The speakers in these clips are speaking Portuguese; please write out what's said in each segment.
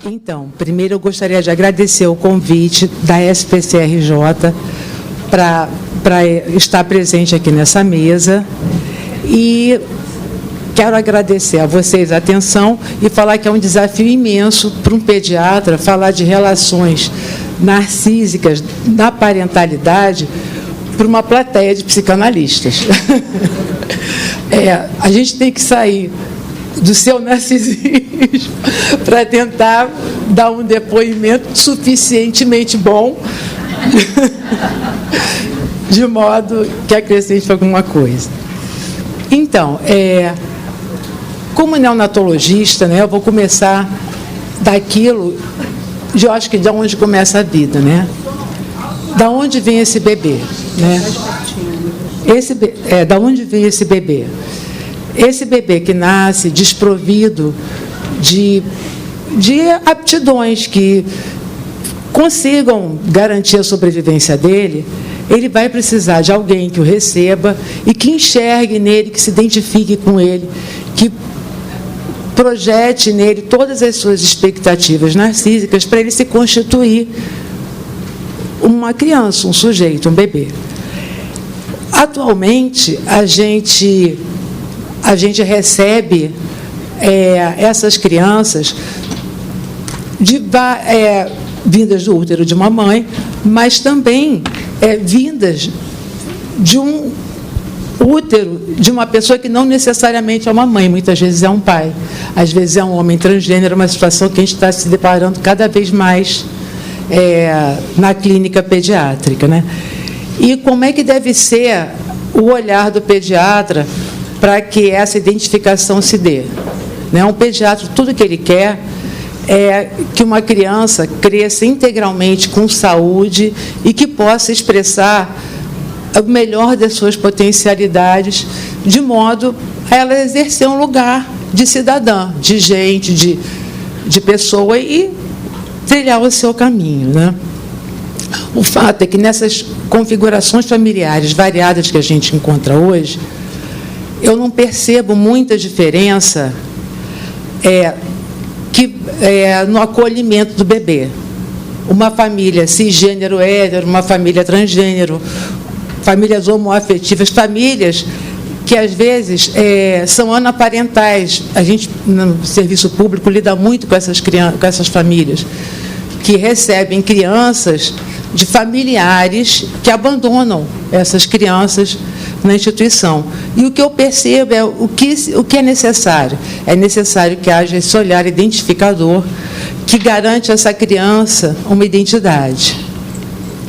Então, primeiro eu gostaria de agradecer o convite da SPCRJ para estar presente aqui nessa mesa e quero agradecer a vocês a atenção e falar que é um desafio imenso para um pediatra falar de relações narcísicas na parentalidade para uma plateia de psicanalistas. A gente tem que sair do seu narcisismo para tentar dar um depoimento suficientemente bom de modo que acrescente alguma coisa. Então, como neonatologista, né, eu vou começar daquilo, eu acho que de onde começa a vida, né? Da onde vem esse bebê, né? Da onde vem esse bebê? Esse bebê que nasce desprovido de aptidões que consigam garantir a sobrevivência dele, ele vai precisar de alguém que o receba e que enxergue nele, que se identifique com ele, que projete nele todas as suas expectativas narcísicas para ele se constituir uma criança, um sujeito, um bebê. Atualmente, a gente recebe essas crianças vindas do útero de uma mãe, mas também vindas de um útero de uma pessoa que não necessariamente é uma mãe, muitas vezes é um pai, às vezes é um homem transgênero, uma situação que a gente está se deparando cada vez mais na clínica pediátrica, né? E como é que deve ser o olhar do pediatra para que essa identificação se dê? Né? Um pediatra, tudo que ele quer é que uma criança cresça integralmente com saúde e que possa expressar o melhor das suas potencialidades, de modo a ela exercer um lugar de cidadã, de gente, de pessoa e trilhar o seu caminho, né? O fato é que nessas configurações familiares variadas que a gente encontra hoje, eu não percebo muita diferença no acolhimento do bebê. Uma família cisgênero hétero, uma família transgênero, famílias homoafetivas, famílias que, às vezes, são anaparentais. A gente, no serviço público, lida muito com essas famílias, que recebem crianças de familiares que abandonam essas crianças na instituição. E o que eu percebo é o que é necessário. É necessário que haja esse olhar identificador que garante a essa criança uma identidade.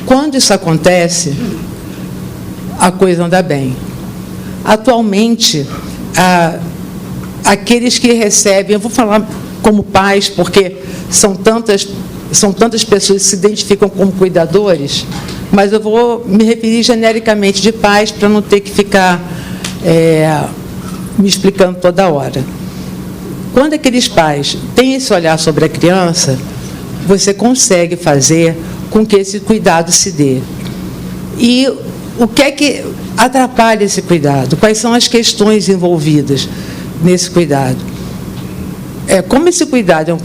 Quando isso acontece, a coisa anda bem. Atualmente, aqueles que recebem, eu vou falar como pais, porque são tantas pessoas que se identificam como cuidadores, mas eu vou me referir genericamente de pais para não ter que ficar me explicando toda hora. Quando aqueles pais têm esse olhar sobre a criança, você consegue fazer com que esse cuidado se dê. E o que é que atrapalha esse cuidado? Quais são as questões envolvidas nesse cuidado? Como esse cuidado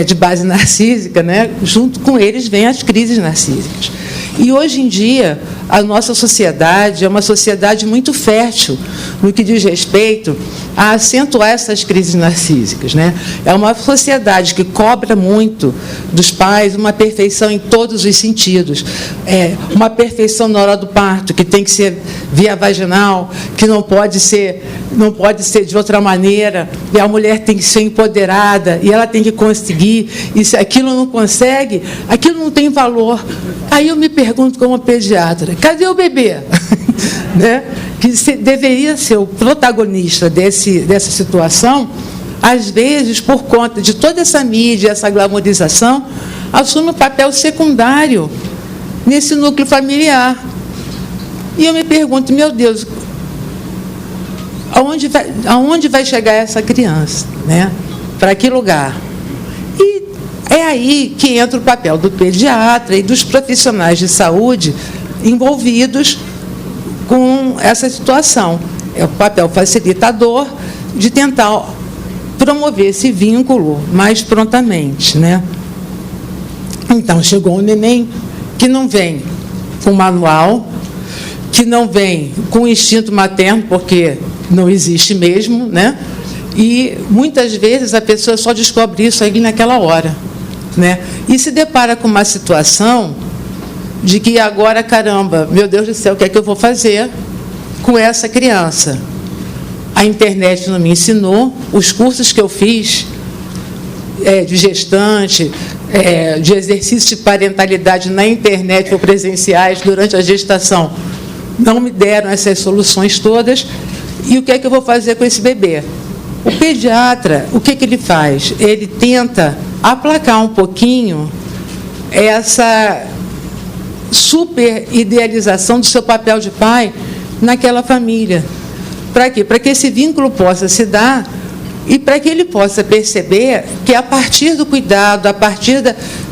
de base narcísica, né? Junto com eles vêm as crises narcísicas. E, hoje em dia, a nossa sociedade é uma sociedade muito fértil no que diz respeito a acentuar essas crises narcísicas, né? É uma sociedade que cobra muito dos pais uma perfeição em todos os sentidos. Uma perfeição na hora do parto, que tem que ser via vaginal, que não pode ser de outra maneira, e a mulher tem que ser empoderada, e ela tem que conseguir, e se aquilo não consegue, aquilo não tem valor. Aí eu me pergunto como pediatra, cadê o bebê? Né? Que deveria ser o protagonista dessa situação, às vezes, por conta de toda essa mídia, essa glamorização, assume um papel secundário nesse núcleo familiar. E eu me pergunto, meu Deus, aonde vai chegar essa criança? Né? Para que lugar? E é aí que entra o papel do pediatra e dos profissionais de saúde envolvidos com essa situação. É o papel facilitador de tentar promover esse vínculo mais prontamente, né? Então, chegou um neném que não vem com manual, que não vem com instinto materno, porque não existe mesmo, né? E muitas vezes a pessoa só descobre isso aí naquela hora, né? E se depara com uma situação de que agora, caramba, meu Deus do céu, o que é que eu vou fazer com essa criança? A internet não me ensinou, os cursos que eu fiz de gestante, de exercício de parentalidade na internet ou presenciais durante a gestação, não me deram essas soluções todas. E o que é que eu vou fazer com esse bebê? O pediatra, o que ele faz? Ele tenta aplacar um pouquinho essa super idealização do seu papel de pai naquela família. Para quê? Para que esse vínculo possa se dar e para que ele possa perceber que a partir do cuidado, a partir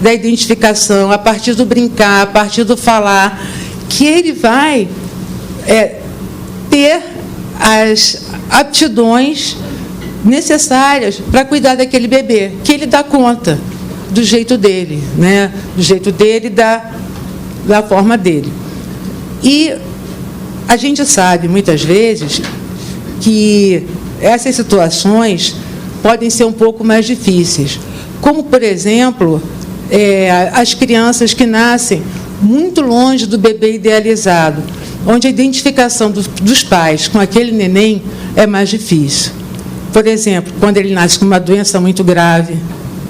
da identificação, a partir do brincar, a partir do falar, que ele vai ter as aptidões necessárias para cuidar daquele bebê, que ele dá conta do jeito dele, né? Do jeito dele, da forma dele. E a gente sabe, muitas vezes, que essas situações podem ser um pouco mais difíceis, como, por exemplo, as crianças que nascem muito longe do bebê idealizado, onde a identificação dos pais com aquele neném é mais difícil. Por exemplo, quando ele nasce com uma doença muito grave,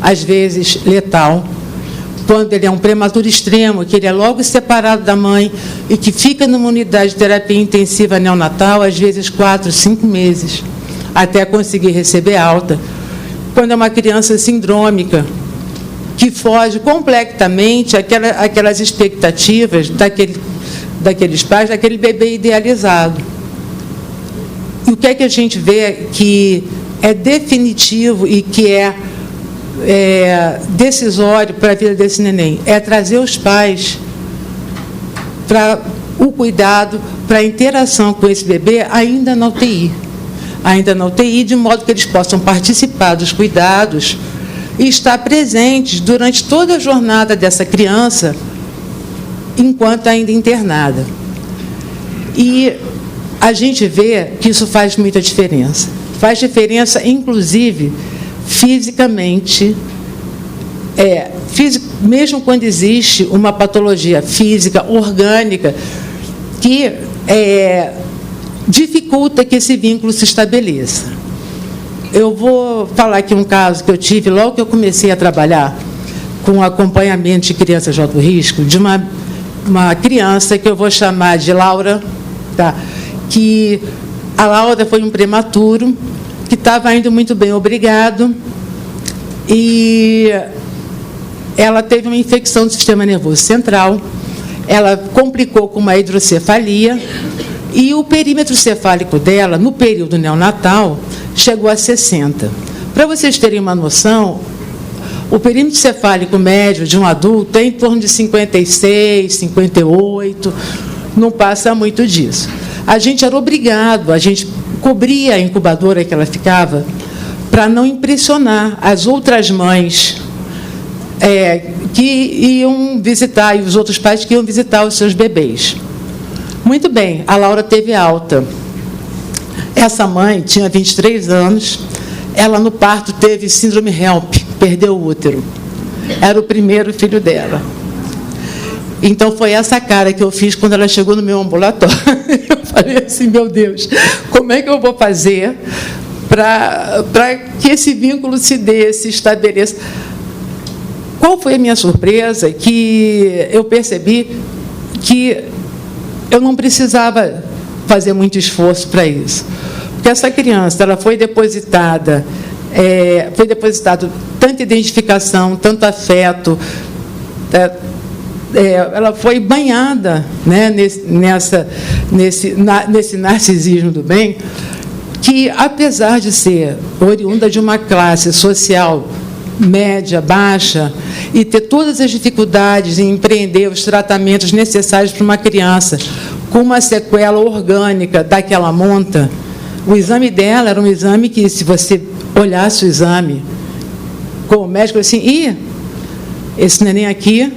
às vezes letal, quando ele é um prematuro extremo, que ele é logo separado da mãe e que fica numa unidade de terapia intensiva neonatal, às vezes 4, 5 meses, até conseguir receber alta. Quando é uma criança sindrômica, que foge completamente aquelas expectativas daqueles pais, daquele bebê idealizado. E o que é que a gente vê que é definitivo e que é decisório para a vida desse neném? É trazer os pais para o cuidado, para a interação com esse bebê ainda na UTI. Ainda na UTI, de modo que eles possam participar dos cuidados e estar presentes durante toda a jornada dessa criança, enquanto ainda internada. E a gente vê que isso faz muita diferença. Faz diferença, inclusive, fisicamente, mesmo quando existe uma patologia física, orgânica, que dificulta que esse vínculo se estabeleça. Eu vou falar aqui um caso que eu tive logo que eu comecei a trabalhar com acompanhamento de crianças de alto risco, de uma criança que eu vou chamar de Laura, tá? Que a Laura foi um prematuro, que estava indo muito bem, obrigado, e ela teve uma infecção do sistema nervoso central, ela complicou com uma hidrocefalia, e o perímetro cefálico dela, no período neonatal, chegou a 60. Para vocês terem uma noção, o perímetro cefálico médio de um adulto é em torno de 56, 58, não passa muito disso. A gente era obrigado, a gente cobria a incubadora que ela ficava para não impressionar as outras mães que iam visitar, e os outros pais que iam visitar os seus bebês. Muito bem, a Laura teve alta. Essa mãe tinha 23 anos, ela no parto teve síndrome HELP, perdeu o útero. Era o primeiro filho dela. Então, foi essa cara que eu fiz quando ela chegou no meu ambulatório. Eu falei assim, meu Deus, como é que eu vou fazer para que esse vínculo se dê, se estabeleça? Qual foi a minha surpresa? Que eu percebi que eu não precisava fazer muito esforço para isso. Porque essa criança, ela foi depositado tanta identificação, tanto afeto, ela foi banhada, né, nesse narcisismo do bem, que, apesar de ser oriunda de uma classe social média, baixa, e ter todas as dificuldades em empreender os tratamentos necessários para uma criança com uma sequela orgânica daquela monta, o exame dela era um exame que, se você olhasse o exame com o médico assim, esse neném aqui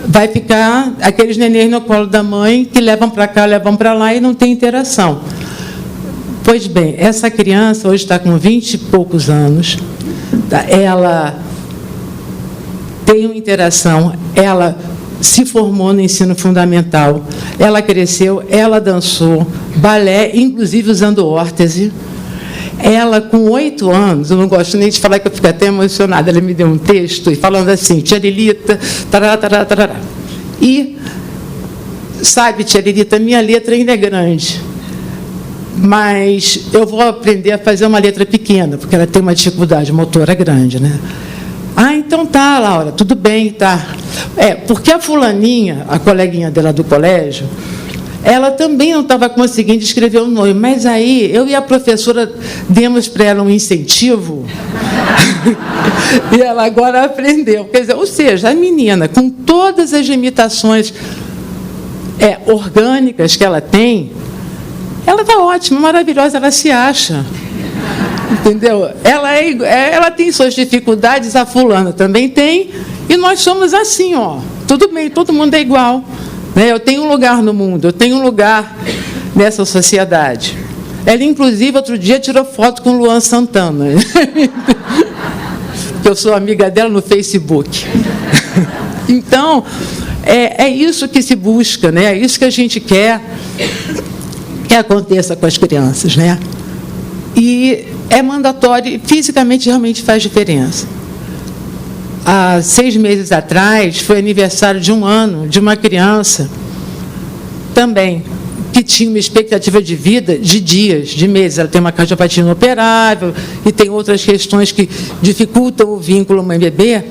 vai ficar aqueles nenéns no colo da mãe que levam para cá, levam para lá e não tem interação. Pois bem, essa criança hoje está com 20 e poucos anos, ela tem uma interação, ela se formou no ensino fundamental, ela cresceu, ela dançou balé, inclusive usando órtese. Ela, com 8 anos, eu não gosto nem de falar que eu fico até emocionada, ela me deu um texto, falando assim, tia Lilita, tarará, tarará, tarará. E, sabe, tia Lilita, minha letra ainda é grande, mas eu vou aprender a fazer uma letra pequena, porque ela tem uma dificuldade motora grande, né? Então tá, Laura, tudo bem, tá. Porque a fulaninha, a coleguinha dela do colégio, ela também não estava conseguindo escrever o nome, mas aí eu e a professora demos para ela um incentivo e ela agora aprendeu. Quer dizer, ou seja, a menina, com todas as limitações orgânicas que ela tem, ela está ótima, maravilhosa, ela se acha. Entendeu? Ela tem suas dificuldades, a fulana também tem, e nós somos assim, tudo bem, todo mundo é igual. Eu tenho um lugar no mundo, eu tenho um lugar nessa sociedade. Ela, inclusive, outro dia tirou foto com o Luan Santana, que eu sou amiga dela no Facebook. Então, é isso que se busca, né? É isso que a gente quer que aconteça com as crianças, né? E é mandatório, fisicamente realmente faz diferença. Há 6 meses atrás, foi aniversário de 1 ano de uma criança, também, que tinha uma expectativa de vida de dias, de meses. Ela tem uma cardiopatia inoperável e tem outras questões que dificultam o vínculo mãe-bebê,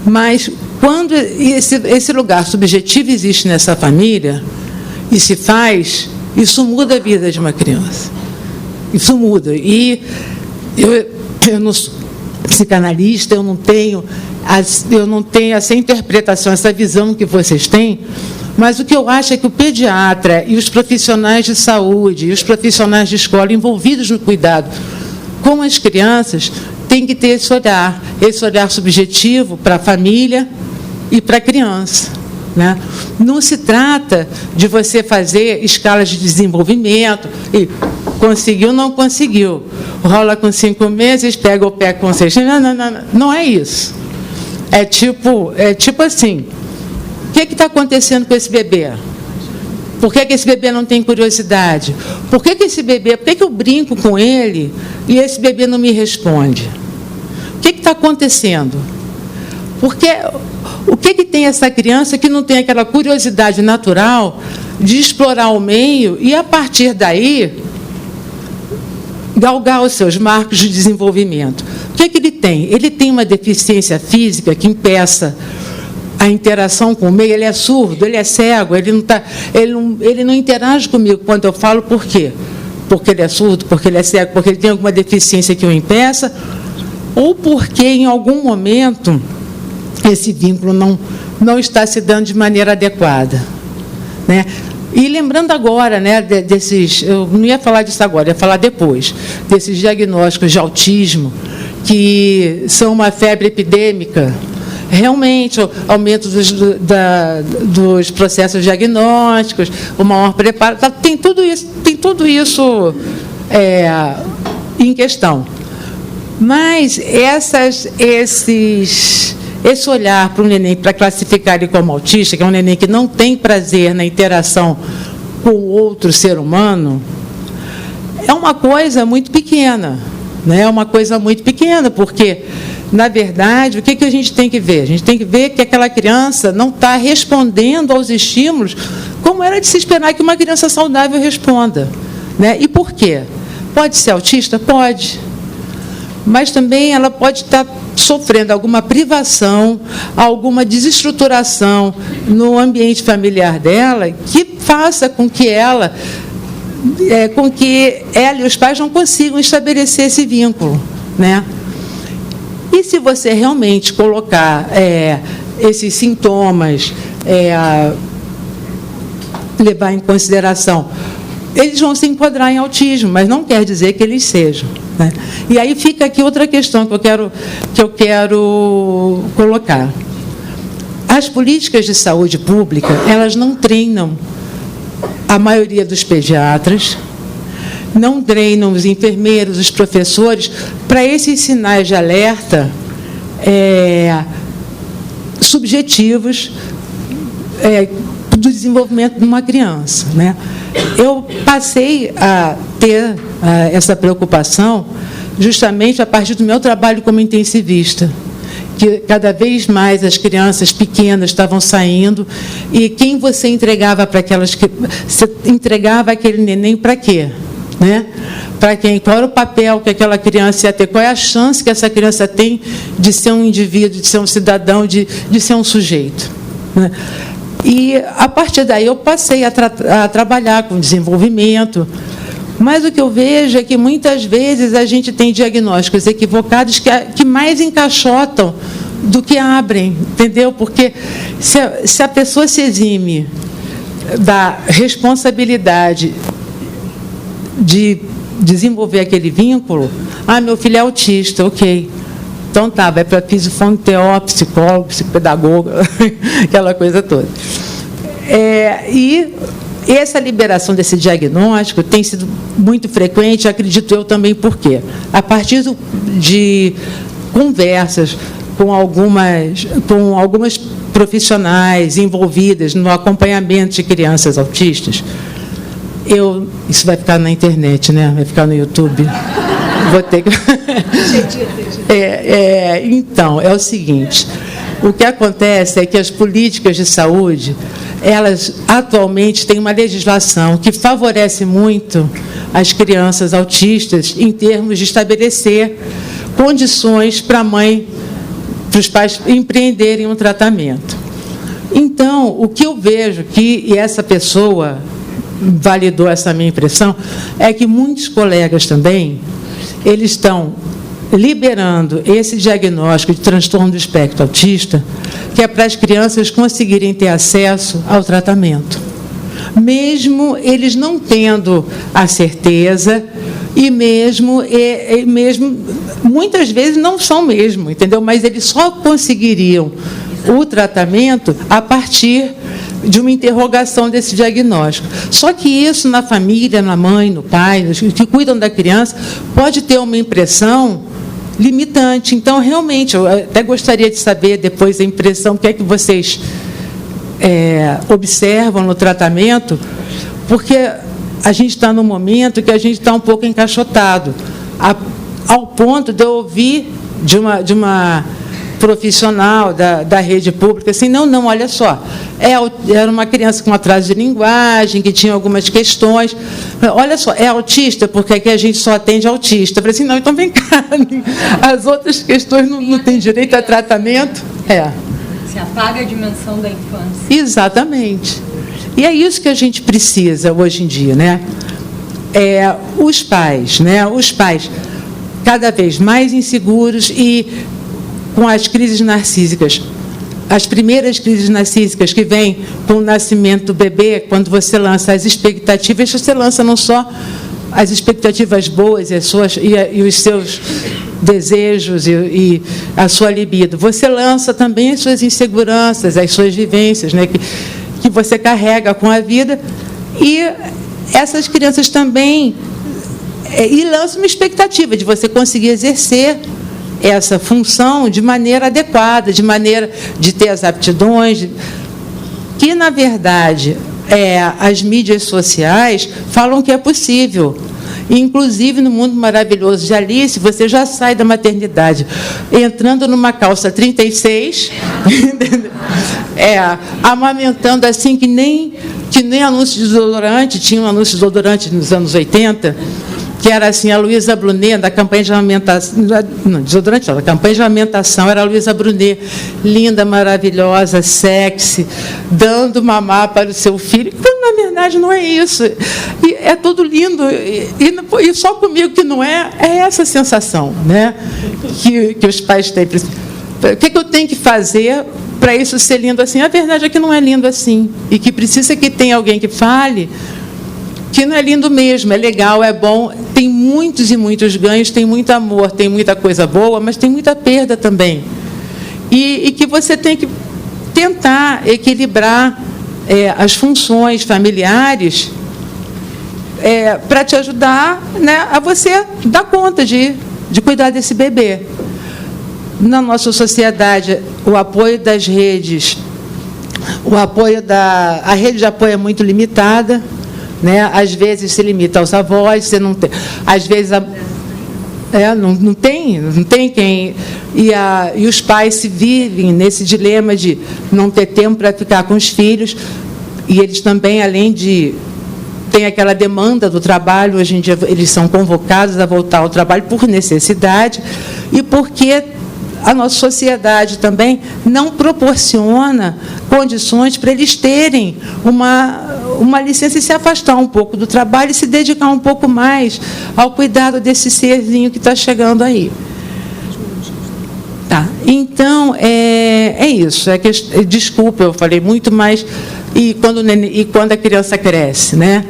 mas quando esse lugar subjetivo existe nessa família e se faz, isso muda a vida de uma criança. Isso muda. E eu não sou psicanalista, eu não tenho essa interpretação, essa visão que vocês têm, mas o que eu acho é que o pediatra e os profissionais de saúde e os profissionais de escola envolvidos no cuidado com as crianças têm que ter esse olhar subjetivo para a família e para a criança, né? Não se trata de você fazer escalas de desenvolvimento e conseguiu, não conseguiu, rola com 5 meses, pega o pé com 6. Não é isso. É tipo assim, o que está acontecendo com esse bebê? Por que esse bebê não tem curiosidade? Por que eu brinco com ele e esse bebê não me responde? O que está acontecendo? Porque o que tem essa criança que não tem aquela curiosidade natural de explorar o meio e, a partir daí, galgar os seus marcos de desenvolvimento? O que ele tem? Ele tem uma deficiência física que impeça a interação com o meio. Ele é surdo, ele é cego, ele não interage comigo quando eu falo. Por quê? Porque ele é surdo, porque ele é cego, porque ele tem alguma deficiência que o impeça, ou porque, em algum momento, esse vínculo não está se dando de maneira adequada, né? E lembrando agora, né, eu não ia falar disso agora, ia falar depois, desses diagnósticos de autismo, que são uma febre epidêmica, realmente, o aumento dos processos diagnósticos, o maior preparo, tem tudo isso em questão. Mas esse olhar para o neném, para classificar ele como autista, que é um neném que não tem prazer na interação com o outro ser humano, é uma coisa muito pequena, né? É uma coisa muito pequena, porque, na verdade, o que a gente tem que ver? A gente tem que ver que aquela criança não está respondendo aos estímulos como era de se esperar que uma criança saudável responda, né? E por quê? Pode ser autista? Pode. Mas também ela pode estar sofrendo alguma privação, alguma desestruturação no ambiente familiar dela, que faça com que ela e os pais não consigam estabelecer esse vínculo, né? E se você realmente colocar esses sintomas, levar em consideração, eles vão se enquadrar em autismo, mas não quer dizer que eles sejam. né? E aí fica aqui outra questão que eu quero colocar. As políticas de saúde pública, elas não treinam a maioria dos pediatras, não treinam os enfermeiros, os professores, para esses sinais de alerta subjetivos do desenvolvimento de uma criança, né? Eu passei a ter essa preocupação justamente a partir do meu trabalho como intensivista, que cada vez mais as crianças pequenas estavam saindo, e quem você entregava para aquelas... Você entregava aquele neném para quê? Né? Para quem? Qual era o papel que aquela criança ia ter? Qual é a chance que essa criança tem de ser um indivíduo, de ser um cidadão, de ser um sujeito? Né? E, a partir daí, eu passei a trabalhar com desenvolvimento, mas o que eu vejo é que, muitas vezes, a gente tem diagnósticos equivocados que mais encaixotam do que abrem, entendeu? Porque se a pessoa se exime da responsabilidade de desenvolver aquele vínculo, meu filho é autista, ok. Então tá, vai para fisiofonoteó, psicólogo, psicopedagogo, aquela coisa toda. E essa liberação desse diagnóstico tem sido muito frequente, acredito eu também, por quê? A partir de conversas com algumas profissionais envolvidas no acompanhamento de crianças autistas, isso vai ficar na internet, né? Vai ficar no YouTube. Vou ter que... Então, é o seguinte, o que acontece é que as políticas de saúde, elas atualmente têm uma legislação que favorece muito as crianças autistas em termos de estabelecer condições para a mãe, para os pais empreenderem um tratamento. Então, o que eu vejo e essa pessoa validou essa minha impressão, é que muitos colegas também, eles estão liberando esse diagnóstico de transtorno do espectro autista, que é para as crianças conseguirem ter acesso ao tratamento, mesmo eles não tendo a certeza, e mesmo muitas vezes não são mesmo, entendeu? Mas eles só conseguiriam o tratamento a partir de uma interrogação desse diagnóstico. Só que isso, na família, na mãe, no pai, os que cuidam da criança, pode ter uma impressão limitante. Então, realmente, eu até gostaria de saber depois a impressão, o que é que vocês observam no tratamento, porque a gente está num momento que a gente está um pouco encaixotado, ao ponto de eu ouvir de uma profissional da rede pública, assim, não, olha só, era uma criança com atraso de linguagem, que tinha algumas questões, olha só, é autista, porque aqui a gente só atende autista. Eu falei assim, não, então vem cá, as outras questões não têm direito a tratamento? Se apaga a dimensão da infância. Exatamente. E é isso que a gente precisa hoje em dia, né? Os pais cada vez mais inseguros e com as crises narcísicas. As primeiras crises narcísicas que vêm com o nascimento do bebê, quando você lança as expectativas, você lança não só as expectativas boas e os seus desejos e a sua libido, você lança também as suas inseguranças, as suas vivências, né, que você carrega com a vida, e essas crianças também e lança uma expectativa de você conseguir exercer essa função de maneira adequada, de maneira de ter as aptidões, que, na verdade, as mídias sociais falam que é possível. Inclusive, no Mundo Maravilhoso de Alice, você já sai da maternidade entrando numa calça 36, amamentando assim que nem anúncio de desodorante. Tinha um anúncio de desodorante nos anos 80, que era assim, a Luísa Brunet, da campanha de amamentação, não, desodorante não, da campanha de amamentação, era a Luísa Brunet, linda, maravilhosa, sexy, dando mamar para o seu filho, quando na verdade não é isso, e é tudo lindo, e só comigo que não é essa sensação, né, que os pais têm. O que eu tenho que fazer para isso ser lindo assim? A verdade é que não é lindo assim, e que precisa que tenha alguém que fale que não é lindo mesmo, é legal, é bom, tem muitos e muitos ganhos, tem muito amor, tem muita coisa boa, mas tem muita perda também. E que você tem que tentar equilibrar as funções familiares para te ajudar, né, a você dar conta de cuidar desse bebê. Na nossa sociedade, o apoio das redes, a rede de apoio é muito limitada, né? Às vezes se limita aos avós, você não tem, às vezes não tem quem, e os pais se vivem nesse dilema de não ter tempo para ficar com os filhos, e eles também, além de tem aquela demanda do trabalho, hoje em dia eles são convocados a voltar ao trabalho por necessidade e porque a nossa sociedade também não proporciona condições para eles terem uma licença e se afastar um pouco do trabalho e se dedicar um pouco mais ao cuidado desse serzinho que está chegando aí. Tá. Então, é isso. Desculpa, eu falei muito, mas... E quando a criança cresce, né?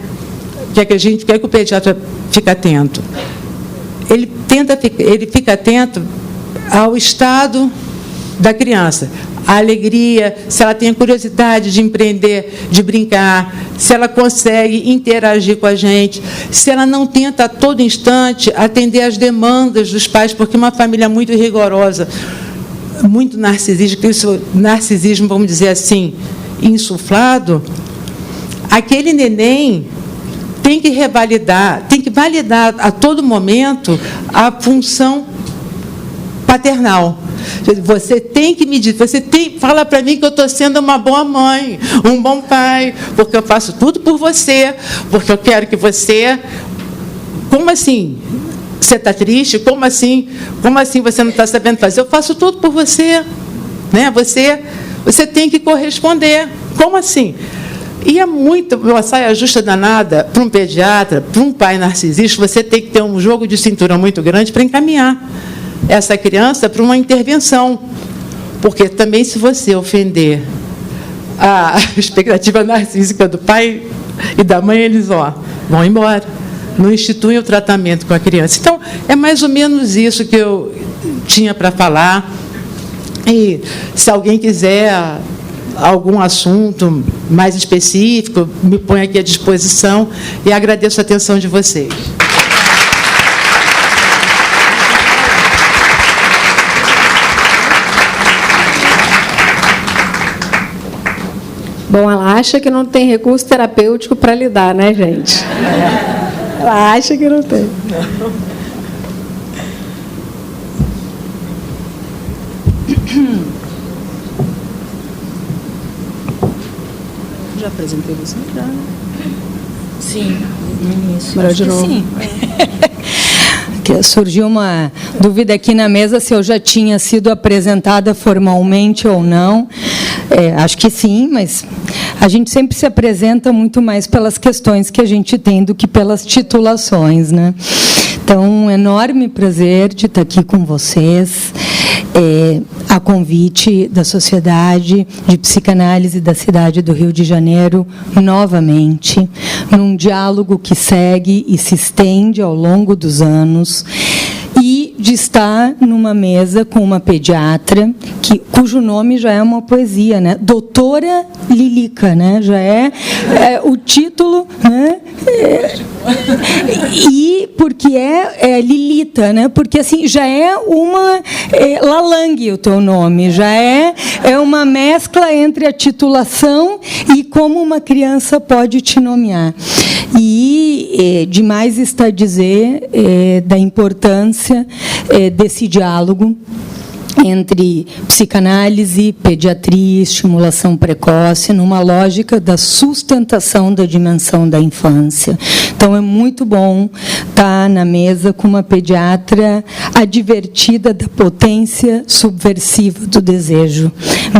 O que o pediatra fica atento? Ele fica atento ao estado da criança, a alegria, se ela tem curiosidade de empreender, de brincar, se ela consegue interagir com a gente, se ela não tenta a todo instante atender às demandas dos pais, porque uma família muito rigorosa, muito narcisismo, vamos dizer assim, insuflado, aquele neném tem que validar a todo momento a função paternal. Você tem que medir, fala para mim que eu estou sendo uma boa mãe, um bom pai, porque eu faço tudo por você, porque eu quero que você... Como assim? Você está triste? Como assim você não está sabendo fazer? Eu faço tudo por você, né? Você tem que corresponder. Como assim? E é uma saia justa danada para um pediatra, para um pai narcisista, você tem que ter um jogo de cintura muito grande para encaminhar essa criança para uma intervenção. Porque também, se você ofender a expectativa narcísica do pai e da mãe, eles vão embora, não instituem o tratamento com a criança. Então, é mais ou menos isso que eu tinha para falar. E se alguém quiser algum assunto mais específico, me ponho aqui à disposição e agradeço a atenção de vocês. Bom, ela acha que não tem recurso terapêutico para lidar, né, gente? Ela acha que não tem. Já apresentei você? Já. Sim, no início. Acho de novo. Sim. Surgiu uma dúvida aqui na mesa se eu já tinha sido apresentada formalmente ou não. Acho que sim, mas a gente sempre se apresenta muito mais pelas questões que a gente tem do que pelas titulações, né? Então, um enorme prazer de estar aqui com vocês, a convite da Sociedade de Psicanálise da cidade do Rio de Janeiro, novamente, num diálogo que segue e se estende ao longo dos anos, e de estar numa mesa com uma pediatra, cujo nome já é uma poesia, né? Doutora Lilica, né? Já é o título, né? E porque é Lilita, né? Porque assim já é uma Lalang o teu nome, já é uma mescla entre a titulação e como uma criança pode te nomear. E demais está a dizer da importância desse diálogo entre psicanálise, pediatria, estimulação precoce, numa lógica da sustentação da dimensão da infância. Então, é muito bom estar na mesa com uma pediatra advertida da potência subversiva do desejo,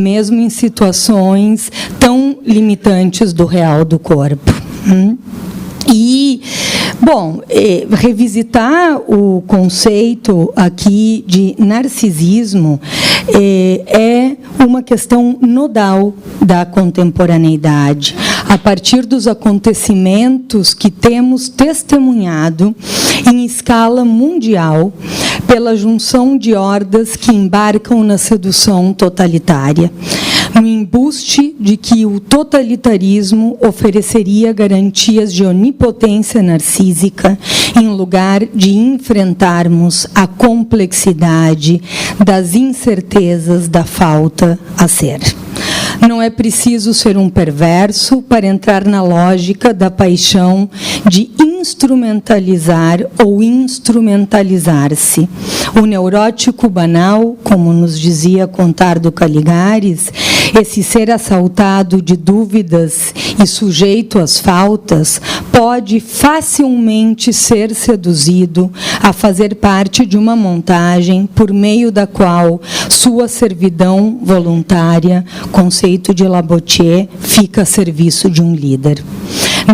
mesmo em situações tão limitantes do real do corpo. E, bom, revisitar o conceito aqui de narcisismo é uma questão nodal da contemporaneidade, a partir dos acontecimentos que temos testemunhado em escala mundial pela junção de hordas que embarcam na sedução totalitária, no embuste de que o totalitarismo ofereceria garantias de onipotência narcísica em lugar de enfrentarmos a complexidade das incertezas da falta a ser. Não é preciso ser um perverso para entrar na lógica da paixão de instrumentalizar ou instrumentalizar-se. O neurótico banal, como nos dizia Contardo Caligares, esse ser assaltado de dúvidas e sujeito às faltas, pode facilmente ser seduzido a fazer parte de uma montagem por meio da qual sua servidão voluntária, conceito de Labotier, fica a serviço de um líder.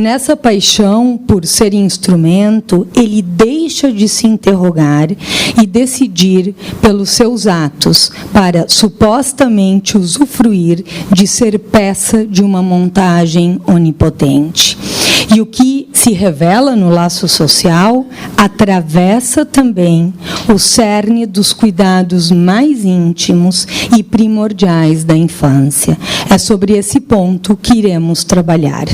Nessa paixão por ser instrumento, ele deixa de se interrogar e decidir pelos seus atos para supostamente usufruir de ser peça de uma montagem onipotente. E o que se revela no laço social atravessa também o cerne dos cuidados mais íntimos e primordiais da infância. É sobre esse ponto que iremos trabalhar.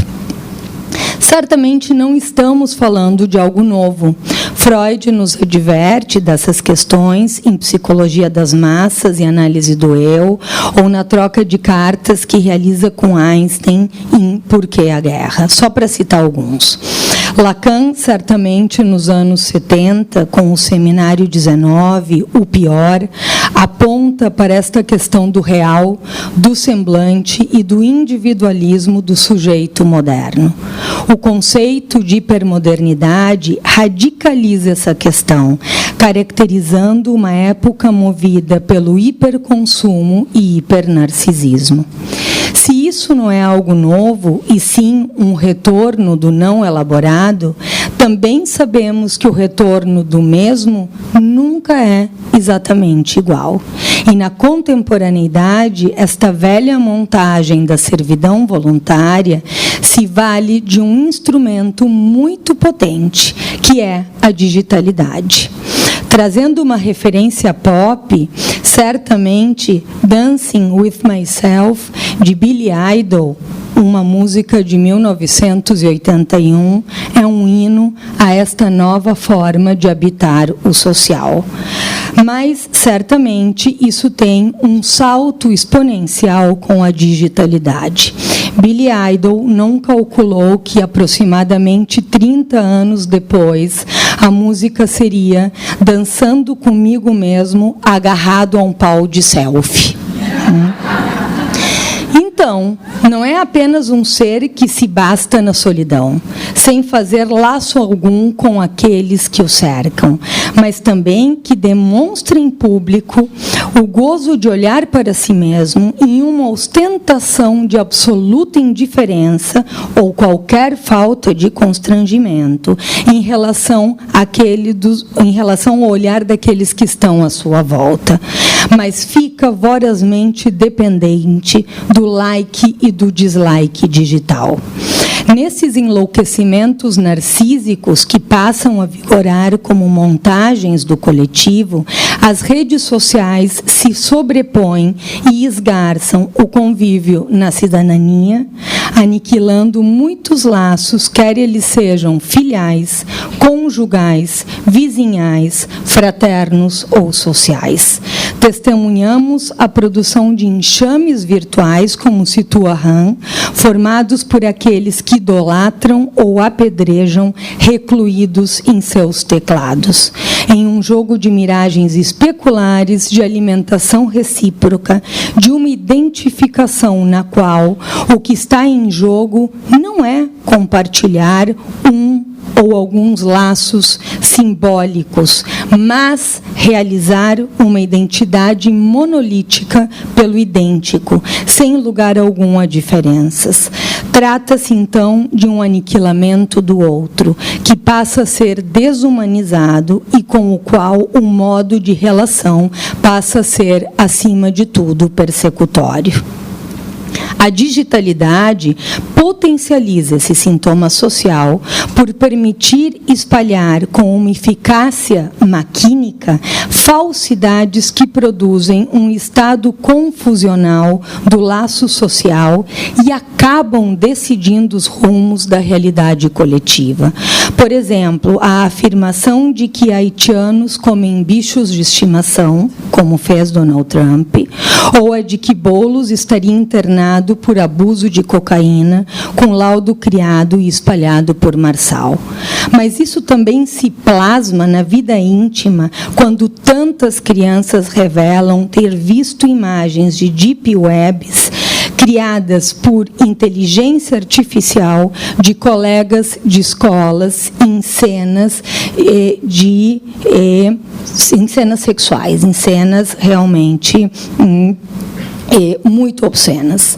Certamente não estamos falando de algo novo. Freud nos adverte dessas questões em Psicologia das Massas e Análise do Eu, ou na troca de cartas que realiza com Einstein em Por que a Guerra, só para citar alguns. Lacan, certamente, nos anos 70, com o Seminário 19, O Pior, aponta para esta questão do real, do semblante e do individualismo do sujeito moderno. O conceito de hipermodernidade radicaliza essa questão, caracterizando uma época movida pelo hiperconsumo e hipernarcisismo. Se isso não é algo novo, e sim um retorno do não elaborado, também sabemos que o retorno do mesmo nunca é exatamente igual. E na contemporaneidade, esta velha montagem da servidão voluntária se vale de um instrumento muito potente, que é a digitalidade. Trazendo uma referência pop, certamente Dancing with Myself, de Billy Idol, uma música de 1981, é um hino a esta nova forma de habitar o social. Mas, certamente, isso tem um salto exponencial com a digitalidade. Billy Idol não calculou que, aproximadamente 30 anos depois, a música seria Dançando Comigo Mesmo, agarrado a um pau de selfie. Então, não é apenas um ser que se basta na solidão, sem fazer laço algum com aqueles que o cercam, mas também que demonstra em público o gozo de olhar para si mesmo em uma ostentação de absoluta indiferença ou qualquer falta de constrangimento em relação ao olhar daqueles que estão à sua volta, mas fica vorazmente dependente do like e do dislike digital. Nesses enlouquecimentos narcísicos que passam a vigorar como montagens do coletivo, as redes sociais se sobrepõem e esgarçam o convívio na cidadania, aniquilando muitos laços, quer eles sejam filiais, conjugais, vizinhais, fraternos ou sociais. Testemunhamos a produção de enxames virtuais, como situa Han, formados por aqueles que idolatram ou apedrejam recluídos em seus teclados, em um jogo de miragens especulares de alimentação recíproca, de uma identificação na qual o que está em jogo não é compartilhar ou alguns laços simbólicos, mas realizar uma identidade monolítica pelo idêntico, sem lugar algum a diferenças. Trata-se, então, de um aniquilamento do outro, que passa a ser desumanizado e com o qual o modo de relação passa a ser, acima de tudo, persecutório. A digitalidade potencializa esse sintoma social por permitir espalhar com uma eficácia maquínica falsidades que produzem um estado confusional do laço social e acabam decidindo os rumos da realidade coletiva. Por exemplo, a afirmação de que haitianos comem bichos de estimação, como fez Donald Trump, ou a de que Boulos estaria internado por abuso de cocaína, com laudo criado e espalhado por Marçal. Mas isso também se plasma na vida íntima, quando tantas crianças revelam ter visto imagens de deep webs criadas por inteligência artificial de colegas de escolas em cenas em cenas sexuais, em cenas realmente muito obscenas.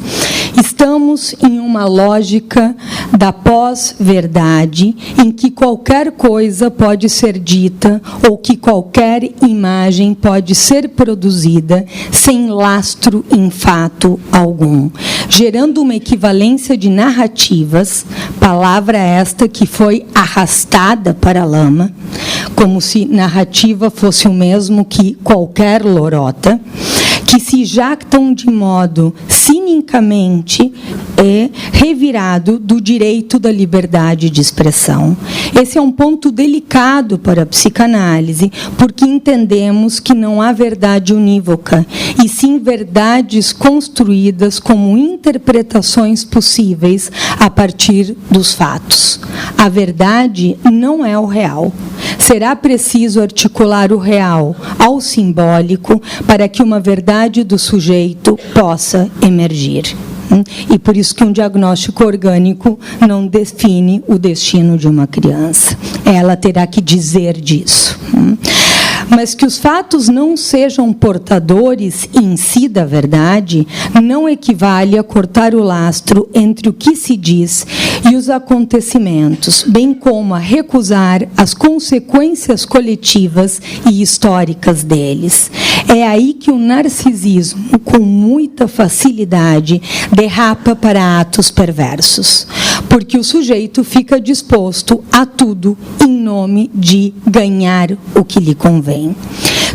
Estamos em uma lógica da pós-verdade, em que qualquer coisa pode ser dita ou que qualquer imagem pode ser produzida sem lastro em fato algum, gerando uma equivalência de narrativas, palavra esta que foi arrastada para a lama, como se narrativa fosse o mesmo que qualquer lorota, que se jactam de modo cinicamente revirado do direito da liberdade de expressão. Esse é um ponto delicado para a psicanálise, porque entendemos que não há verdade unívoca, e sim verdades construídas como interpretações possíveis a partir dos fatos. A verdade não é o real. Será preciso articular o real ao simbólico para que uma verdade do sujeito possa emergir. E por isso que um diagnóstico orgânico não define o destino de uma criança. Ela terá que dizer disso. Mas que os fatos não sejam portadores em si da verdade não equivale a cortar o lastro entre o que se diz e os acontecimentos, bem como a recusar as consequências coletivas e históricas deles. É aí que o narcisismo, com muita facilidade, derrapa para atos perversos, porque o sujeito fica disposto a tudo em nome de ganhar o que lhe convém.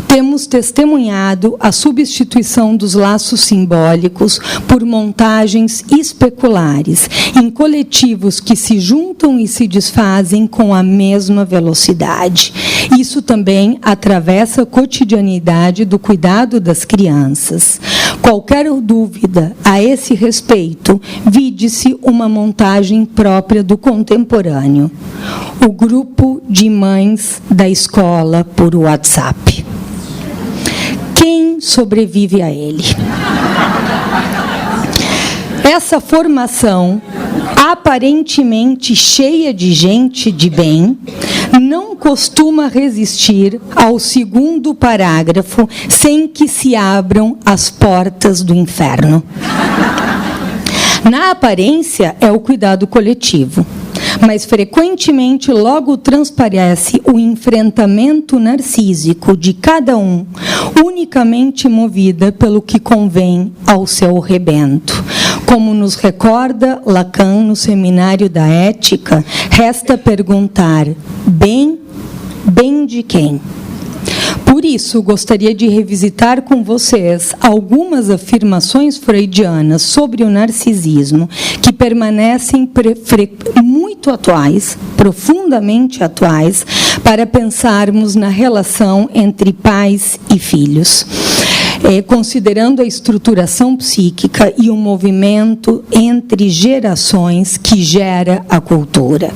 Temos testemunhado a substituição dos laços simbólicos por montagens especulares, em coletivos que se juntam e se desfazem com a mesma velocidade. Isso também atravessa a cotidianidade do cuidado das crianças. Qualquer dúvida a esse respeito, vide-se uma montagem própria do contemporâneo. O grupo de mães da escola por WhatsApp. Quem sobrevive a ele? Essa formação, aparentemente cheia de gente de bem, não costuma resistir ao segundo parágrafo sem que se abram as portas do inferno. Na aparência, é o cuidado coletivo, mas frequentemente logo transparece o enfrentamento narcísico de cada um, unicamente movida pelo que convém ao seu rebento. Como nos recorda Lacan no Seminário da Ética, resta perguntar: bem de quem? Por isso, gostaria de revisitar com vocês algumas afirmações freudianas sobre o narcisismo que permanecem muito atuais, profundamente atuais, para pensarmos na relação entre pais e filhos, considerando a estruturação psíquica e o movimento entre gerações que gera a cultura.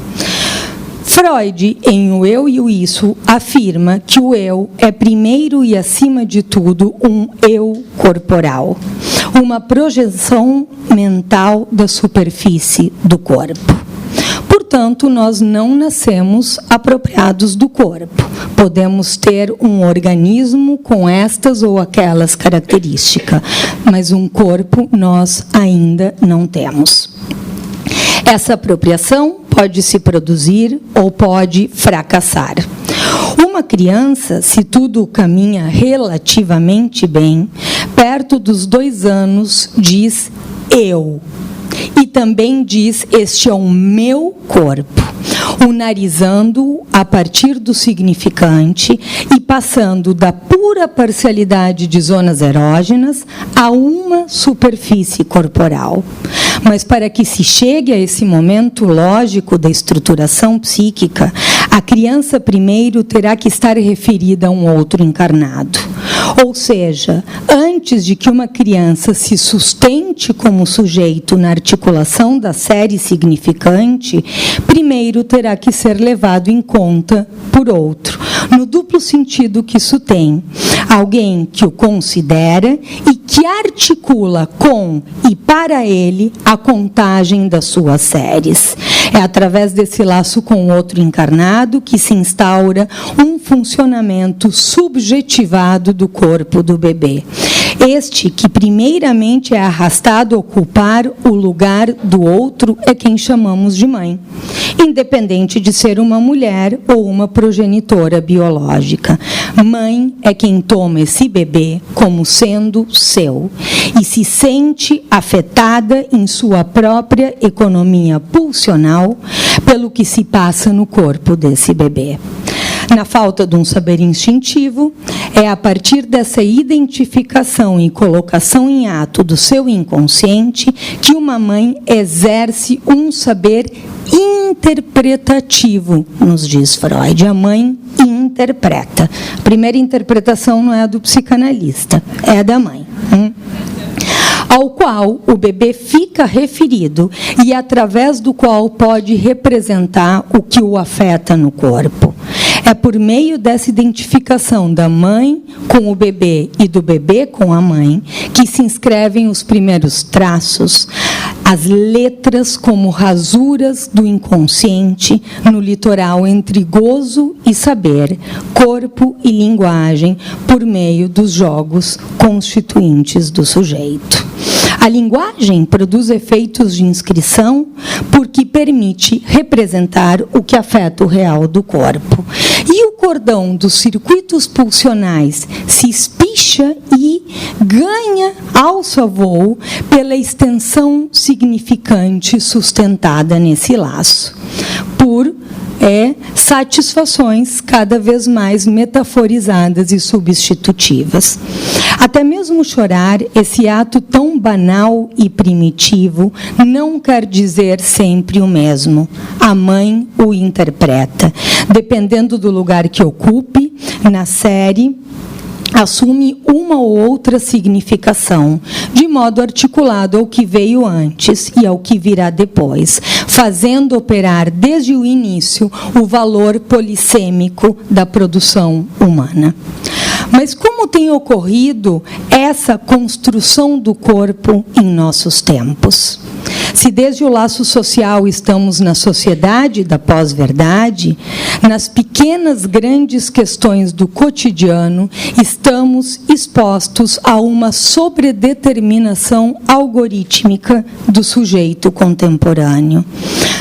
Freud, em O Eu e o Isso, afirma que o eu é primeiro e acima de tudo um eu corporal, uma projeção mental da superfície do corpo. Portanto, nós não nascemos apropriados do corpo. Podemos ter um organismo com estas ou aquelas características, mas um corpo nós ainda não temos. Essa apropriação pode se produzir ou pode fracassar. Uma criança, se tudo caminha relativamente bem, perto dos 2 anos, diz eu. e também diz: este é o meu corpo, unarizando a partir do significante e passando da pura parcialidade de zonas erógenas a uma superfície corporal. Mas para que se chegue a esse momento lógico da estruturação psíquica, a criança primeiro terá que estar referida a um outro encarnado. Ou seja, antes de que uma criança se sustente como sujeito na articulação da série significante, primeiro terá que ser levado em conta por outro, no duplo sentido que isso tem: alguém que o considera e que articula com e para ele a contagem das suas séries. É através desse laço com o outro encarnado que se instaura um funcionamento subjetivado do corpo do bebê. Este, que primeiramente é arrastado a ocupar o lugar do outro, é quem chamamos de mãe, independente de ser uma mulher ou uma progenitora biológica. Mãe é quem toma esse bebê como sendo seu e se sente afetada em sua própria economia pulsional pelo que se passa no corpo desse bebê. Na falta de um saber instintivo, é a partir dessa identificação e colocação em ato do seu inconsciente que uma mãe exerce um saber interpretativo, nos diz Freud. A mãe interpreta. A primeira interpretação não é a do psicanalista, é a da mãe. Ao qual o bebê fica referido e através do qual pode representar o que o afeta no corpo. É por meio dessa identificação da mãe com o bebê e do bebê com a mãe que se inscrevem os primeiros traços, as letras como rasuras do inconsciente no litoral entre gozo e saber, corpo e linguagem, por meio dos jogos constituintes do sujeito. A linguagem produz efeitos de inscrição porque permite representar o que afeta o real do corpo. E o cordão dos circuitos pulsionais se espicha e ganha alça voo pela extensão significante sustentada nesse laço, por satisfações cada vez mais metaforizadas e substitutivas. Até mesmo chorar, esse ato tão banal e primitivo, não quer dizer sempre o mesmo. A mãe o interpreta, dependendo do lugar que ocupe na série, assume uma ou outra significação, de modo articulado ao que veio antes e ao que virá depois, fazendo operar desde o início o valor polissêmico da produção humana. Mas como tem ocorrido essa construção do corpo em nossos tempos? Se desde o laço social estamos na sociedade da pós-verdade, nas pequenas, grandes questões do cotidiano, estamos expostos a uma sobredeterminação algorítmica do sujeito contemporâneo.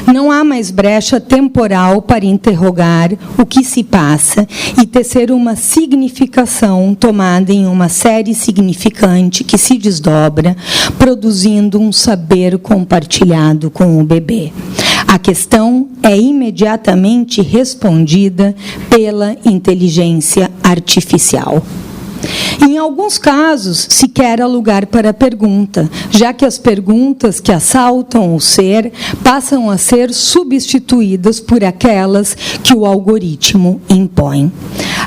Não há mais brecha temporal para interrogar o que se passa e tecer uma significação tomada em uma série significante que se desdobra, produzindo um saber compartilhado com o bebê. A questão é imediatamente respondida pela inteligência artificial. Em alguns casos, sequer há lugar para a pergunta, já que as perguntas que assaltam o ser passam a ser substituídas por aquelas que o algoritmo impõe.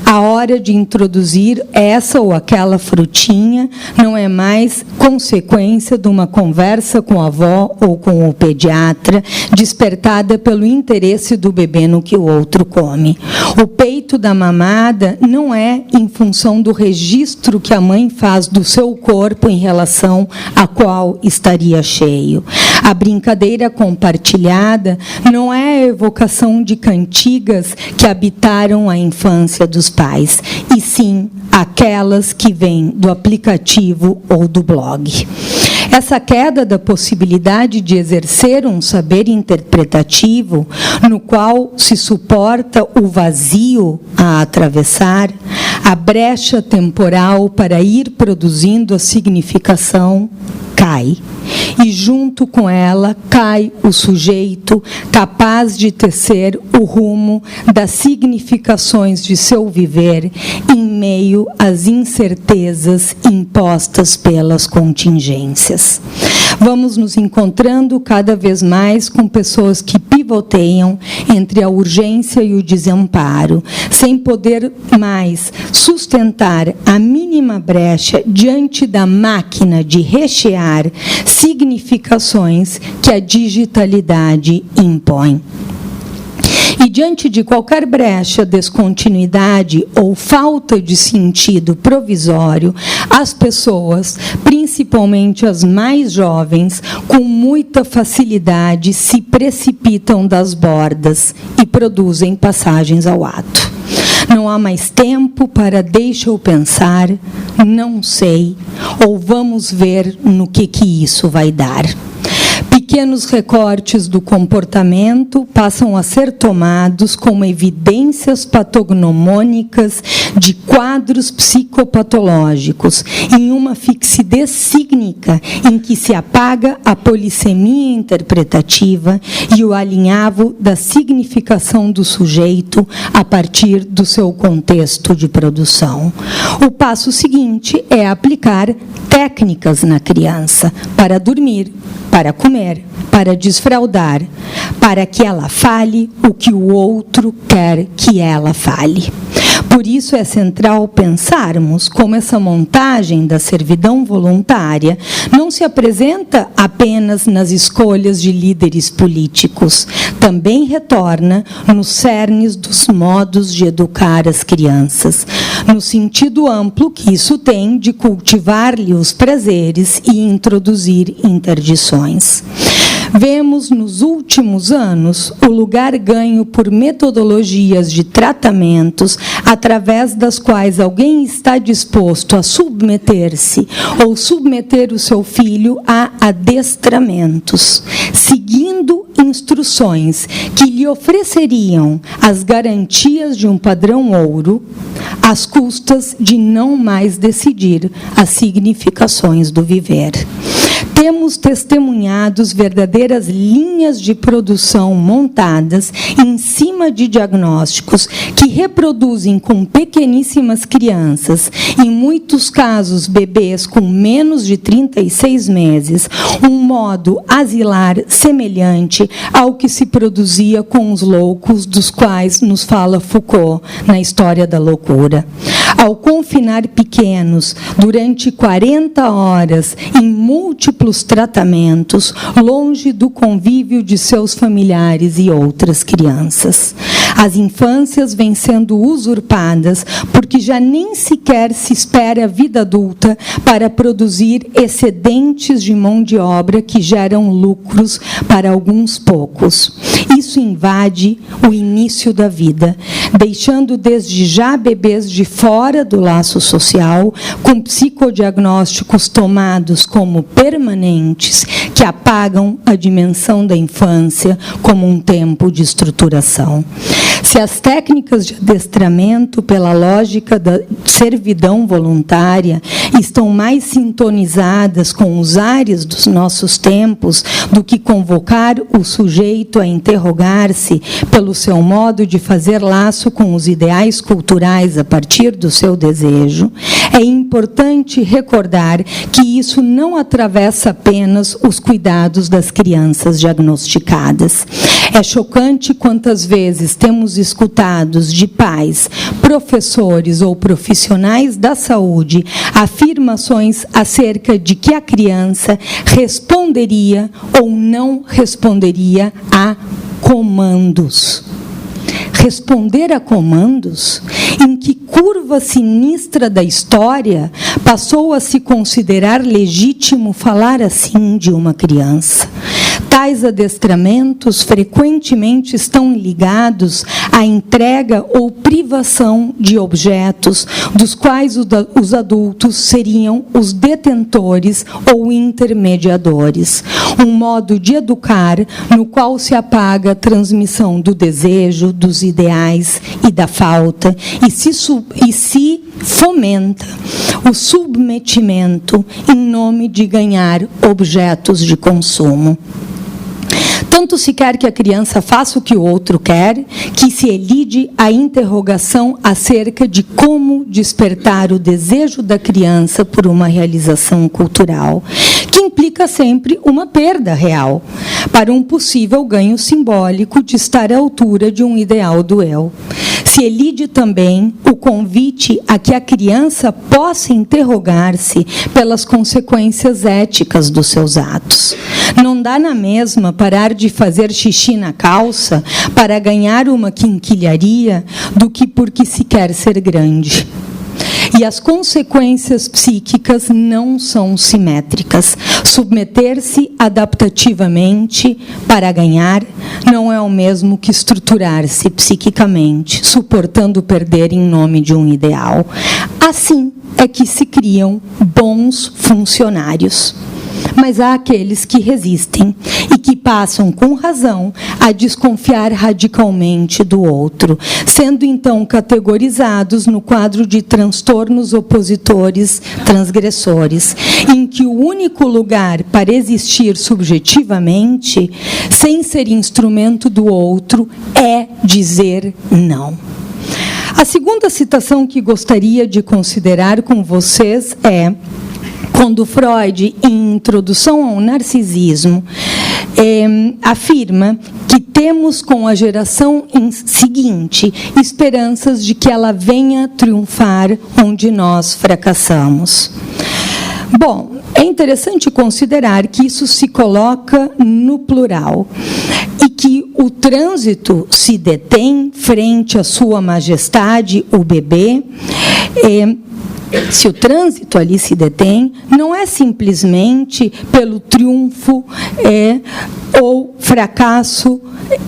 A hora de introduzir essa ou aquela frutinha não é mais consequência de uma conversa com a avó ou com o pediatra, despertada pelo interesse do bebê no que o outro come. O peito da mamada não é em função do registro que a mãe faz do seu corpo em relação a qual estaria cheio. A brincadeira compartilhada não é a evocação de cantigas que habitaram a infância dos pais, e sim aquelas que vêm do aplicativo ou do blog. Essa queda da possibilidade de exercer um saber interpretativo, no qual se suporta o vazio a atravessar, a brecha temporal para ir produzindo a significação, cai. E junto com ela cai o sujeito capaz de tecer o rumo das significações de seu viver em meio às incertezas impostas pelas contingências. Vamos nos encontrando cada vez mais com pessoas que pivoteiam entre a urgência e o desamparo, sem poder mais sustentar a mínima brecha diante da máquina de rechear significações que a digitalidade impõe. E diante de qualquer brecha, descontinuidade ou falta de sentido provisório, as pessoas, principalmente as mais jovens, com muita facilidade se precipitam das bordas e produzem passagens ao ato. Não há mais tempo para deixa eu pensar, não sei, ou vamos ver no que isso vai dar. Pequenos recortes do comportamento passam a ser tomados como evidências patognomônicas de quadros psicopatológicos, em uma fixidez cígnica em que se apaga a polissemia interpretativa e o alinhavo da significação do sujeito a partir do seu contexto de produção. O passo seguinte é aplicar técnicas na criança para dormir, para comer, para desfraldar, para que ela fale o que o outro quer que ela fale. Por isso é central pensarmos como essa montagem da servidão voluntária não se apresenta apenas nas escolhas de líderes políticos, também retorna nos cernes dos modos de educar as crianças, no sentido amplo que isso tem de cultivar-lhe os prazeres e introduzir interdições. Vemos nos últimos anos o lugar ganho por metodologias de tratamentos através das quais alguém está disposto a submeter-se ou submeter o seu filho a adestramentos, seguindo instruções que lhe ofereceriam as garantias de um padrão ouro, às custas de não mais decidir as significações do viver. Temos testemunhados verdadeiras linhas de produção montadas em cima de diagnósticos que reproduzem com pequeníssimas crianças, em muitos casos bebês com menos de 36 meses, um modo asilar semelhante ao que se produzia com os loucos, dos quais nos fala Foucault na História da Loucura. Ao confinar pequenos durante 40 horas em múltiplos tratamentos, longe do convívio de seus familiares e outras crianças. As infâncias vêm sendo usurpadas porque já nem sequer se espera a vida adulta para produzir excedentes de mão de obra que geram lucros para alguns poucos. Isso invade o início da vida, deixando desde já bebês de fora do laço social, com psicodiagnósticos tomados como permanentes, que apagam a dimensão da infância como um tempo de estruturação. Se as técnicas de adestramento, pela lógica da servidão voluntária, estão mais sintonizadas com os ares dos nossos tempos do que convocar o sujeito a interrogar-se pelo seu modo de fazer laço com os ideais culturais a partir do seu desejo, é importante recordar que isso não atravessa apenas os cuidados das crianças diagnosticadas. É chocante quantas vezes temos escutados de pais, professores ou profissionais da saúde afirmações acerca de que a criança responderia ou não responderia a comandos. Responder a comandos? Em que curva sinistra da história passou a se considerar legítimo falar assim de uma criança? Tais adestramentos frequentemente estão ligados à entrega ou privação de objetos dos quais os adultos seriam os detentores ou intermediadores. Um modo de educar no qual se apaga a transmissão do desejo, dos ideais e da falta, e se fomenta o submetimento em nome de ganhar objetos de consumo. Tanto se quer que a criança faça o que o outro quer, que se elide a interrogação acerca de como despertar o desejo da criança por uma realização cultural, que implica sempre uma perda real, para um possível ganho simbólico de estar à altura de um ideal do eu. Se elide também o convite a que a criança possa interrogar-se pelas consequências éticas dos seus atos. Não dá na mesma parar de fazer xixi na calça para ganhar uma quinquilharia do que porque se quer ser grande. E as consequências psíquicas não são simétricas. Submeter-se adaptativamente para ganhar não é o mesmo que estruturar-se psiquicamente, suportando perder em nome de um ideal. Assim é que se criam bons funcionários. Mas há aqueles que resistem e que passam, com razão, a desconfiar radicalmente do outro, sendo então categorizados no quadro de transtornos opositores transgressores, em que o único lugar para existir subjetivamente, sem ser instrumento do outro, é dizer não. A segunda citação que gostaria de considerar com vocês é quando Freud, em Introdução ao Narcisismo, afirma que temos com a geração seguinte esperanças de que ela venha triunfar onde nós fracassamos. Bom, é interessante considerar que isso se coloca no plural e que o trânsito se detém frente à sua majestade, o bebê. Se o trânsito ali se detém, não é simplesmente pelo triunfo ou fracasso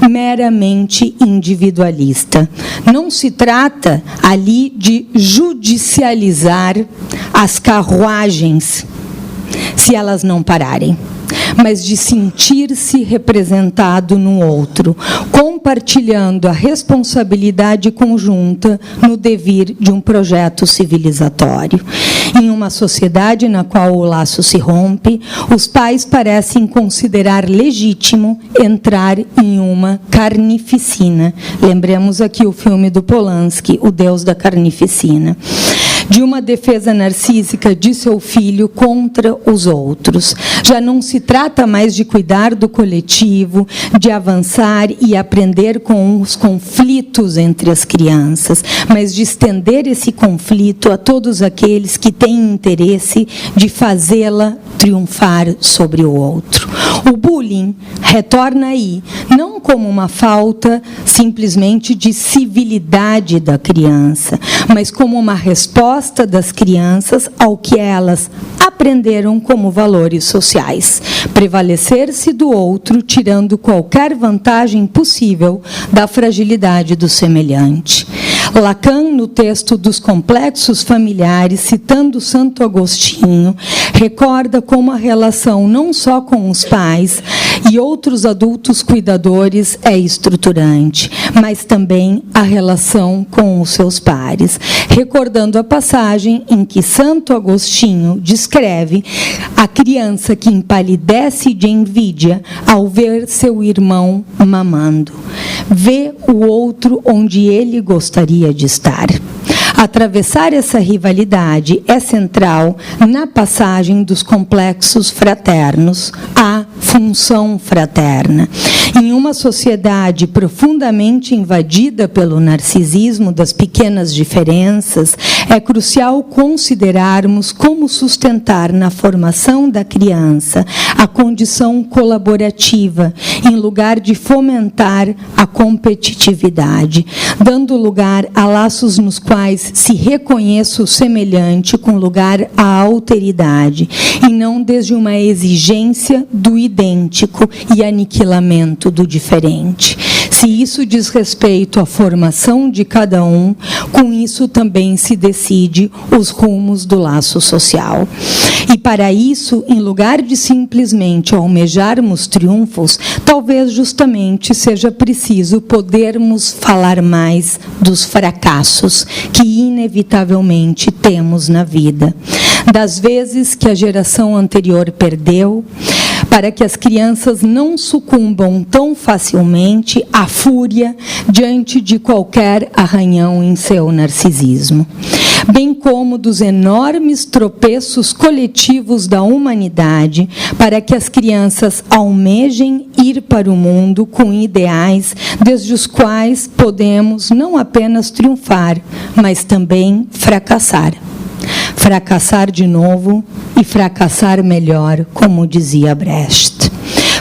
meramente individualista. Não se trata ali de judicializar as carruagens, se elas não pararem, mas de sentir-se representado no outro, compartilhando a responsabilidade conjunta no devir de um projeto civilizatório. Em uma sociedade na qual o laço se rompe, os pais parecem considerar legítimo entrar em uma carnificina. Lembremos aqui o filme do Polanski, O Deus da Carnificina. De uma defesa narcísica de seu filho contra os outros. Já não se trata mais de cuidar do coletivo, de avançar e aprender com os conflitos entre as crianças, mas de estender esse conflito a todos aqueles que têm interesse de fazê-la triunfar sobre o outro. O bullying retorna aí, não como uma falta simplesmente de civilidade da criança, mas como uma resposta das crianças ao que elas aprenderam como valores sociais. Prevalecer-se do outro, tirando qualquer vantagem possível da fragilidade do semelhante. Lacan, no texto dos Complexos Familiares, citando Santo Agostinho, recorda como a relação não só com os pais e outros adultos cuidadores é estruturante, mas também a relação com os seus pares, recordando a passagem em que Santo Agostinho descreve a criança que empalidece de envidia ao ver seu irmão mamando. Vê o outro onde ele gostaria de estar. Atravessar essa rivalidade é central na passagem dos complexos fraternos à função fraterna. Em uma sociedade profundamente invadida pelo narcisismo das pequenas diferenças, é crucial considerarmos como sustentar na formação da criança a condição colaborativa, em lugar de fomentar a competitividade, dando lugar a laços nos quais se reconheça o semelhante com lugar à alteridade, e não desde uma exigência do idêntico idêntico e aniquilamento do diferente. Se isso diz respeito à formação de cada um, com isso também se decide os rumos do laço social. E para isso, em lugar de simplesmente almejarmos triunfos, talvez justamente seja preciso podermos falar mais dos fracassos que inevitavelmente temos na vida, das vezes que a geração anterior perdeu, para que as crianças não sucumbam tão facilmente à fúria diante de qualquer arranhão em seu narcisismo, bem como dos enormes tropeços coletivos da humanidade, para que as crianças almejem ir para o mundo com ideais desde os quais podemos não apenas triunfar, mas também fracassar. Fracassar de novo e fracassar melhor, como dizia Brecht.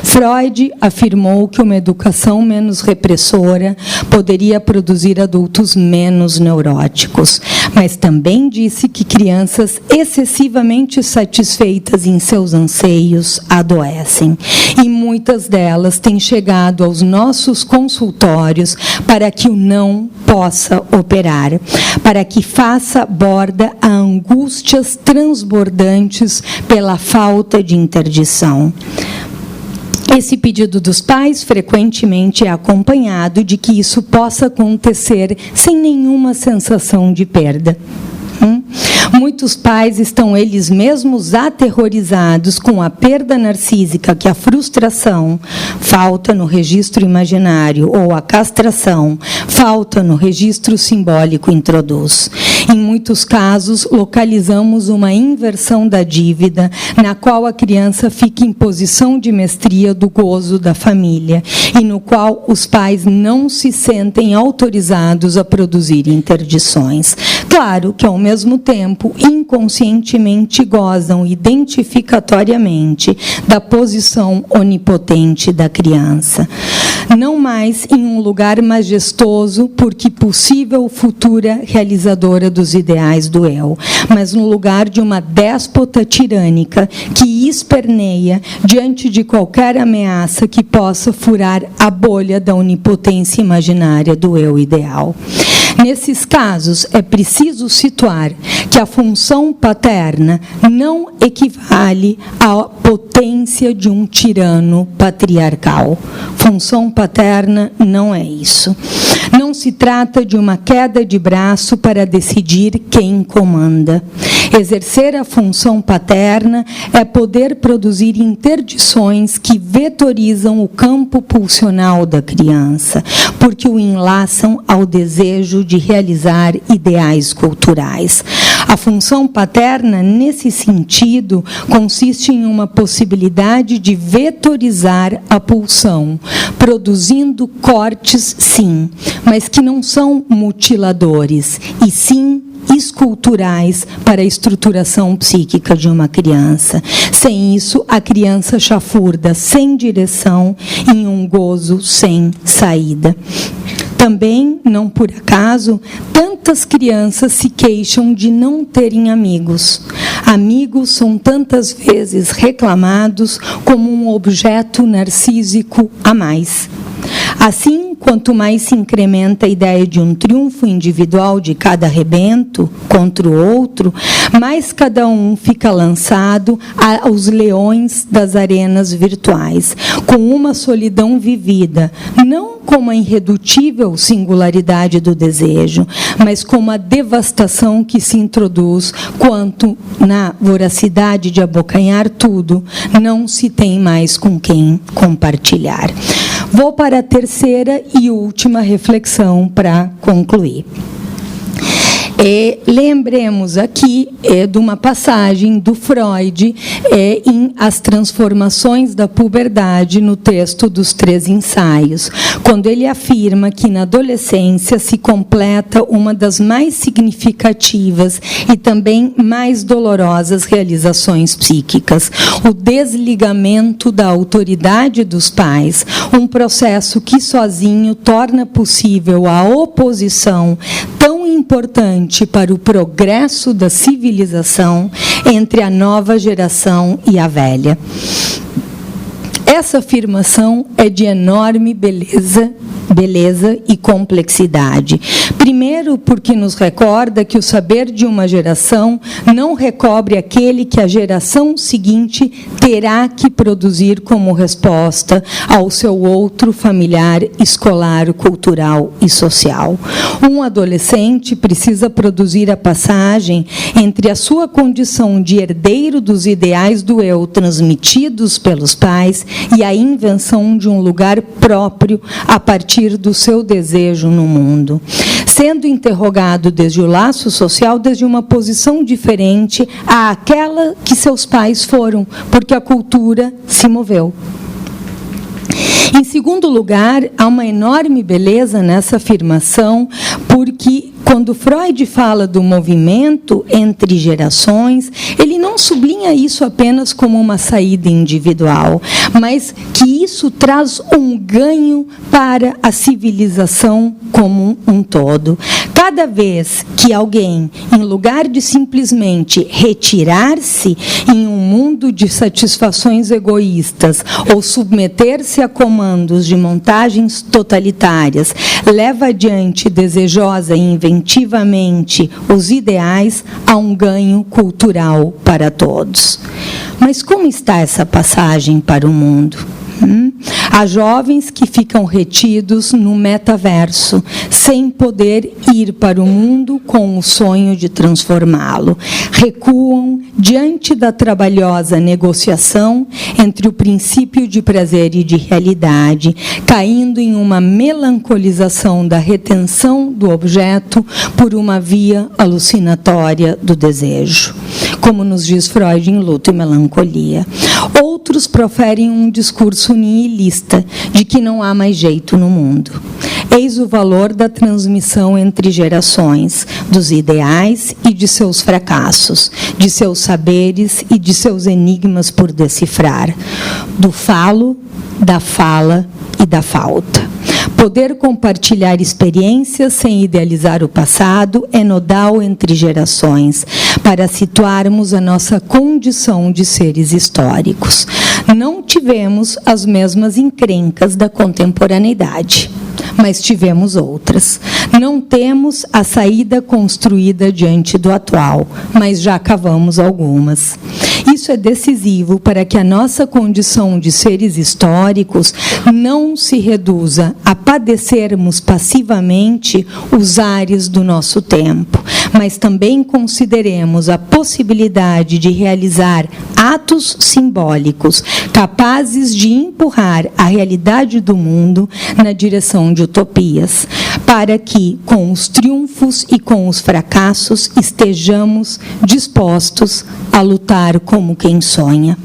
Freud afirmou que uma educação menos repressora poderia produzir adultos menos neuróticos, mas também disse que crianças excessivamente satisfeitas em seus anseios adoecem. E muitas delas têm chegado aos nossos consultórios para que o não possa operar, para que faça borda a angústias transbordantes pela falta de interdição. Esse pedido dos pais frequentemente é acompanhado de que isso possa acontecer sem nenhuma sensação de perda. Muitos pais estão eles mesmos aterrorizados com a perda narcísica que a frustração, falta no registro imaginário, ou a castração, falta no registro simbólico introduz. Em muitos casos, localizamos uma inversão da dívida, na qual a criança fica em posição de mestria do gozo da família, e no qual os pais não se sentem autorizados a produzir interdições. Claro que, ao mesmo tempo, inconscientemente gozam identificatoriamente da posição onipotente da criança. Não mais em um lugar majestoso, porque possível futura realizadora dos ideais do eu, mas no lugar de uma déspota tirânica que esperneia diante de qualquer ameaça que possa furar a bolha da onipotência imaginária do eu ideal. Nesses casos, é preciso situar que a função paterna não equivale à potência de um tirano patriarcal. Função paterna não é isso. Não se trata de uma queda de braço para decidir quem comanda. Exercer a função paterna é poder produzir interdições que vetorizam o campo pulsional da criança, porque o enlaçam ao desejo de realizar ideais culturais. A função paterna, nesse sentido, consiste em uma possibilidade de vetorizar a pulsão, produzindo cortes, sim, mas que não são mutiladores, e sim esculturais para a estruturação psíquica de uma criança. Sem isso, a criança chafurda sem direção em um gozo sem saída. Também, não por acaso, tantas crianças se queixam de não terem amigos. Amigos são tantas vezes reclamados como um objeto narcísico a mais. Assim, quanto mais se incrementa a ideia de um triunfo individual de cada rebento contra o outro, mais cada um fica lançado aos leões das arenas virtuais, com uma solidão vivida, não como a irredutível singularidade do desejo, mas como a devastação que se introduz quanto, na voracidade de abocanhar tudo, não se tem mais com quem compartilhar. Vou para a terceira e última reflexão para concluir. Lembremos aqui de uma passagem do Freud em As Transformações da Puberdade, no texto dos 3 ensaios, quando ele afirma que na adolescência se completa uma das mais significativas e também mais dolorosas realizações psíquicas, o desligamento da autoridade dos pais, um processo que sozinho torna possível a oposição tão importante para o progresso da civilização entre a nova geração e a velha. Essa afirmação é de enorme beleza e complexidade. Primeiro, porque nos recorda que o saber de uma geração não recobre aquele que a geração seguinte terá que produzir como resposta ao seu outro familiar, escolar, cultural e social. Um adolescente precisa produzir a passagem entre a sua condição de herdeiro dos ideais do eu transmitidos pelos pais e a invenção de um lugar próprio a partir do seu desejo no mundo, sendo interrogado desde o laço social, desde uma posição diferente àquela que seus pais foram, porque a cultura se moveu. Em segundo lugar, há uma enorme beleza nessa afirmação, porque quando Freud fala do movimento entre gerações, ele não sublinha isso apenas como uma saída individual, mas que isso traz um ganho para a civilização como um todo. Cada vez que alguém, em lugar de simplesmente retirar-se em um mundo de satisfações egoístas ou submeter-se a comandos de montagens totalitárias, leva adiante desejosa e inventivamente os ideais, há um ganho cultural para todos. Mas como está essa passagem para o mundo? Há jovens que ficam retidos no metaverso, sem poder ir para o mundo com o sonho de transformá-lo. Recuam diante da trabalhosa negociação entre o princípio de prazer e de realidade, caindo em uma melancolização da retenção do objeto por uma via alucinatória do desejo, como nos diz Freud em Luto e Melancolia. Outros proferem um discurso nihilista de que não há mais jeito no mundo. Eis o valor da transmissão entre gerações, dos ideais e de seus fracassos, de seus saberes e de seus enigmas por decifrar, do falo, da fala e da falta. Poder compartilhar experiências sem idealizar o passado é nodal entre gerações, para situarmos a nossa condição de seres históricos. Não tivemos as mesmas encrencas da contemporaneidade, mas tivemos outras. Não temos a saída construída diante do atual, mas já cavamos algumas. Isso é decisivo para que a nossa condição de seres históricos não se reduza a padecermos passivamente os ares do nosso tempo, mas também consideremos a possibilidade de realizar atos simbólicos capazes de empurrar a realidade do mundo na direção de utopias, para que, com os triunfos e com os fracassos, estejamos dispostos a lutar como quem sonha.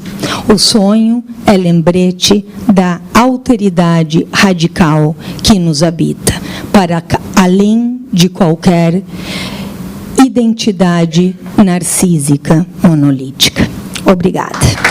O sonho é lembrete da alteridade radical que nos habita, para além de qualquer identidade narcísica monolítica. Obrigada.